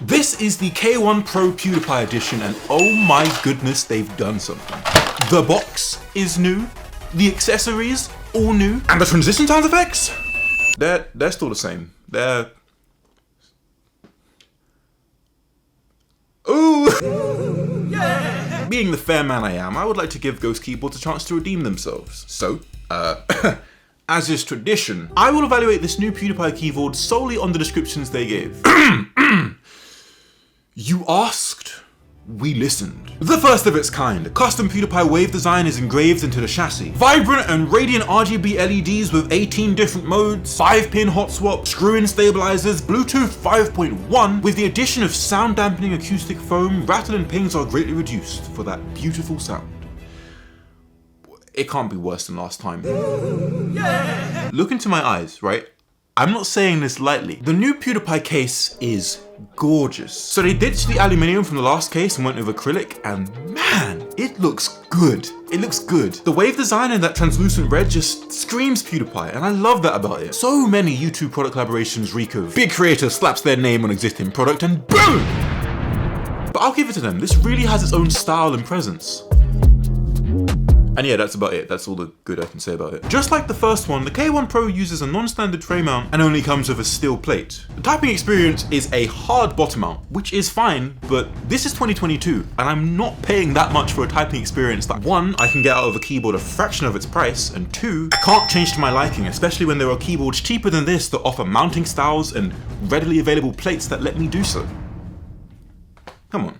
This is the K1 Pro Pewdiepie edition, and oh my goodness, they've done something. The box is new, the accessories all new, and the transition sound effects, they're still the same. They're... Ooh! Yeah. Being the fair man I am, I would like to give Ghost Keyboards a chance to redeem themselves. So, as is tradition, I will evaluate this new Pewdiepie keyboard solely on the descriptions they gave. You asked, we listened. The first of its kind, a custom Pewdiepie wave design is engraved into the chassis. Vibrant and radiant RGB LEDs with 18 different modes, 5-pin hot swap, screw-in stabilizers, Bluetooth 5.1, with the addition of sound dampening acoustic foam, rattle and pings are greatly reduced for that beautiful sound. It can't be worse than last time. Yeah. Look into my eyes, right? I'm not saying this lightly. The new Pewdiepie case is gorgeous. So they ditched the aluminium from the last case and went with acrylic, and man, it looks good. It looks good. The wave design in that translucent red just screams Pewdiepie, and I love that about it. So many YouTube product collaborations reek of big creator slaps their name on existing product and boom! But I'll give it to them. This really has its own style and presence. And yeah, that's about it. That's all the good I can say about it. Just like the first one, the K1 Pro uses a non-standard tray mount and only comes with a steel plate. The typing experience is a hard bottom mount, which is fine, but this is 2022, and I'm not paying that much for a typing experience that, one, I can get out of a keyboard a fraction of its price, and two, I can't change to my liking, especially when there are keyboards cheaper than this that offer mounting styles and readily available plates that let me do so. Come on.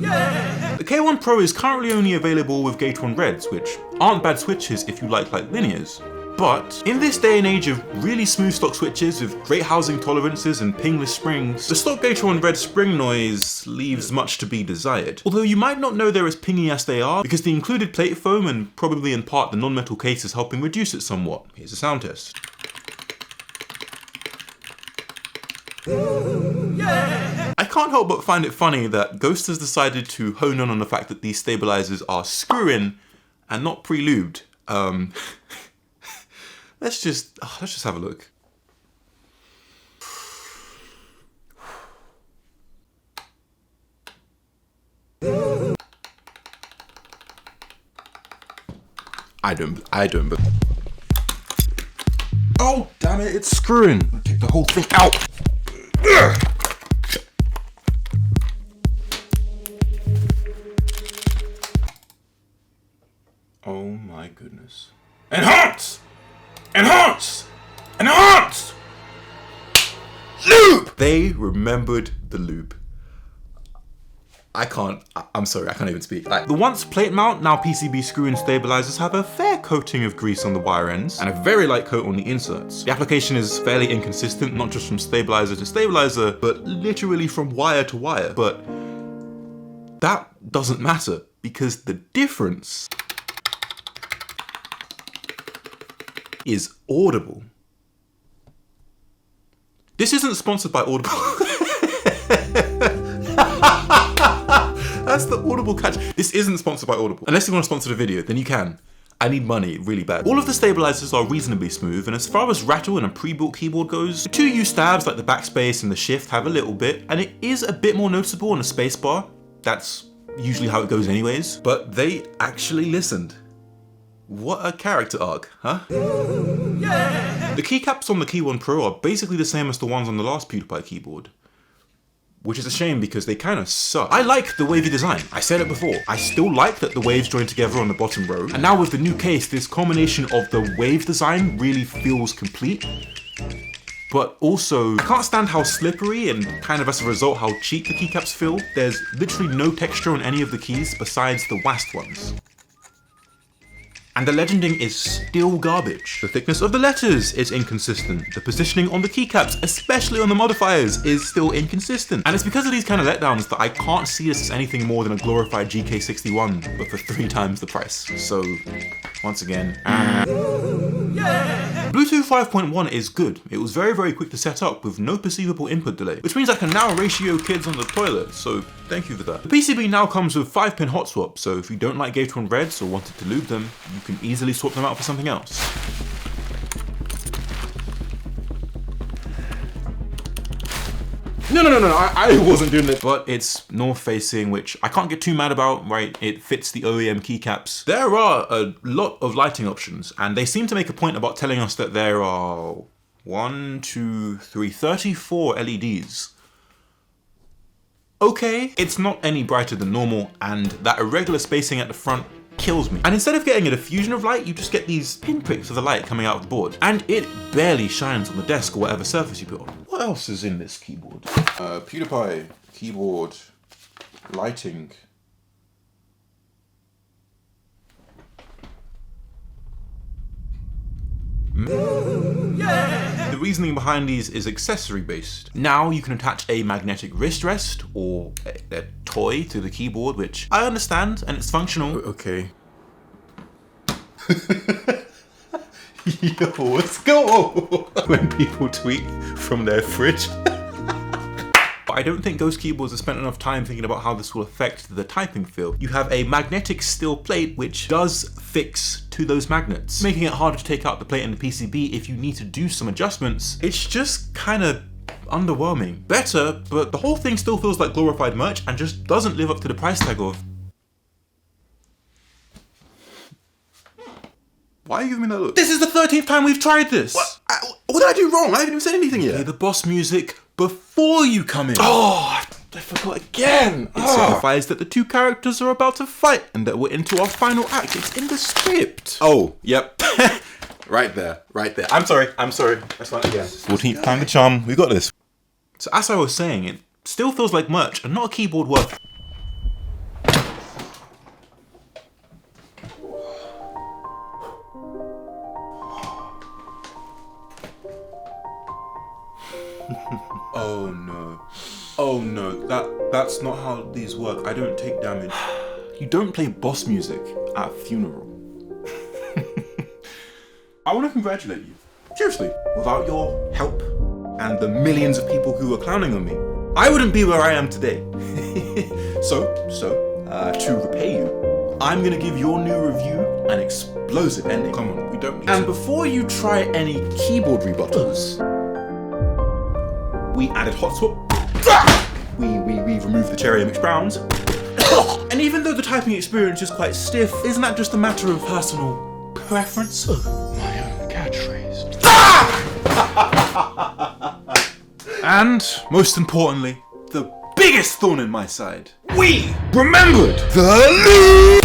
Yeah. The K1 Pro is currently only available with Gateron Reds, which aren't bad switches if you like linears. But in this day and age of really smooth stock switches with great housing tolerances and pingless springs, the stock Gateron Red spring noise leaves much to be desired. Although you might not know they're as pingy as they are, because the included plate foam and probably in part the non-metal case is helping reduce it somewhat. Here's a sound test. Yeah. I can't help but find it funny that Ghost has decided to hone in on the fact that these stabilizers are screw-in and not pre-lubed. Let's just have a look. I don't, but... Oh, damn it, it's screwing. Take the whole thing out. Oh my goodness. Enhance! Enhance! Enhance! Lube! They remembered the lube. I'm sorry, I can't even speak. Like, the once plate mount, now PCB screw-in stabilizers have a fair coating of grease on the wire ends and a very light coat on the inserts. The application is fairly inconsistent, not just from stabilizer to stabilizer, but literally from wire to wire. But that doesn't matter, because the difference is audible. This isn't sponsored by Audible. That's the Audible catch. This isn't sponsored by Audible. Unless you want to sponsor the video, then you can. I need money really bad. All of the stabilizers are reasonably smooth, and as far as rattle in a pre-built keyboard goes, the 2U stabs like the backspace and the shift have a little bit, and it is a bit more noticeable on the spacebar. That's usually how it goes anyways. But they actually listened. What a character arc, huh? Yeah. The keycaps on the K1 Pro are basically the same as the ones on the last Pewdiepie keyboard. Which is a shame because they kind of suck. I like the wavy design. I said it before. I still like that the waves join together on the bottom row. And now with the new case, this combination of the wave design really feels complete. But also, I can't stand how slippery and kind of as a result how cheap the keycaps feel. There's literally no texture on any of the keys besides the WASD ones. And the legending is still garbage. The thickness of the letters is inconsistent. The positioning on the keycaps, especially on the modifiers, is still inconsistent. And it's because of these kind of letdowns that I can't see this as anything more than a glorified GK61, but for 3 times the price. So, once again, yeah. Bluetooth 5.1 is good. It was very, very quick to set up with no perceivable input delay, which means I can now ratio kids on the toilet, so thank you for that. The PCB now comes with 5-pin hot swap, so if you don't like Gateron Reds or wanted to lube them, you can easily swap them out for something else. No, I wasn't doing it. But it's north facing, which I can't get too mad about, right? It fits the OEM keycaps. There are a lot of lighting options, and they seem to make a point about telling us that there are 34 LEDs. Okay, it's not any brighter than normal, and that irregular spacing at the front kills me. And instead of getting a diffusion of light, you just get these pinpricks of the light coming out of the board. And it barely shines on the desk or whatever surface you put on. What else is in this keyboard? Pewdiepie keyboard lighting. The reasoning behind these is accessory based. Now you can attach a magnetic wrist rest or a toy to the keyboard, which I understand and it's functional. Okay. Yo, let's go! When people tweet from their fridge. But I don't think Ghost Keyboards have spent enough time thinking about how this will affect the typing feel. You have a magnetic steel plate which does fix to those magnets, making it harder to take out the plate and the PCB if you need to do some adjustments. It's just kind of underwhelming. Better, but the whole thing still feels like glorified merch and just doesn't live up to the price tag of... Why are you giving me that look? This is the 13th time we've tried this! What did I do wrong? I haven't even said anything yet. Play the boss music before you come in. Oh, I forgot again. It signifies that the two characters are about to fight and that we're into our final act. It's in the script. Oh, yep. Right there. I'm sorry. Let's start again. 14th time the charm. We got this. So as I was saying, it still feels like merch and not a keyboard worth. Oh no, that's not how these work. I don't take damage. You don't play boss music at a funeral. I want to congratulate you. Seriously, without your help and the millions of people who were clowning on me, I wouldn't be where I am today. So, to repay you, I'm gonna give your new review an explosive ending. Come on, we don't need to. And before you try any keyboard rebuttals, we added hot swap. We removed the cherry mixed browns. And even though the typing experience is quite stiff, isn't that just a matter of personal preference? My own catchphrase. And most importantly, the biggest thorn in my side. We remembered the